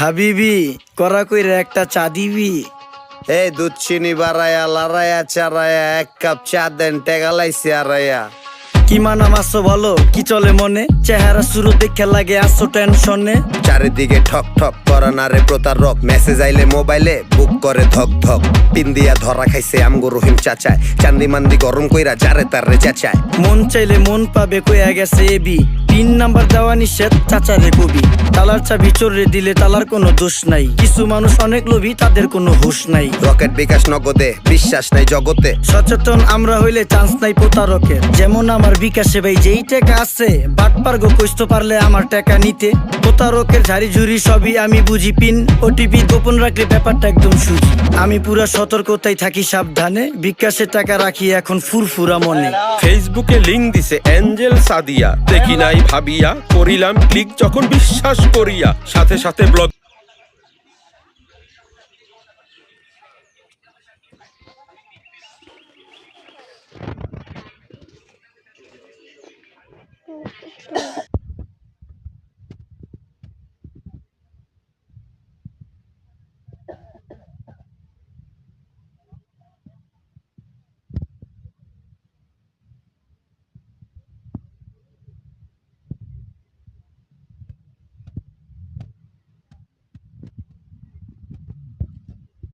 হাবিবি করা কইরা একটা চা দিবি। এই দুধ চিনি বাড়ায়া লড়াইয়া চারায়া এক কাপ চা দেন টেগালাইছি আড়াইয়া। কি মানা মাসো বলো কি চলে মনে, চেহারা শুরু দেখে লাগে আসো টেনশনে। চারিদিকে ঠক ঠক করা না রে প্রতারক, মেসেজ আইলে মোবাইলে বুক করে ধক ধক। পিন দিয়া ধরা খাইছে আমগো রহিম চাচায়, চান্দি মান্দি গরম কইরা যারে তারে চেঁচায়। মন চাইলে মন পাবে কইয়া গেছে এবি, পিন নাম্বার দেওয়া নিষেধ চাচারে কবি। তালার চাবি চোরে দিলে তালার কোনো দোষ নাই, কিছু মানুষ অনেক লোভী তাদের কোনো হুঁশ নাই। রকেট বিকাশ নগদে বিশ্বাস নাই জগতে, সচেতন আমরা হইলে চান্স নাই প্রতারকের। যেমন আমার বিকাশে ভাই যেই টাকা আছে, বাট পারগো কইতে পারলে আমার টাকা নিতে। প্রতারকের ঝাড়ি ঝুড়ি সবই আমি বুঝি, পিন ওটিপি গোপন রাখলে ব্যাপারটা একদম সুজি। আমি পুরা সতর্কতায় থাকি সাবধানে, বিকাশে টাকা রাখি এখন ফুরফুরা মনে। ফেসবুকে লিংক দিছে এঞ্জেল সাদিয়া, দেখি নাই ভাবিয়া করিলাম ক্লিক যখন বিশ্বাস করিয়া, সাথে সাথে ব্লক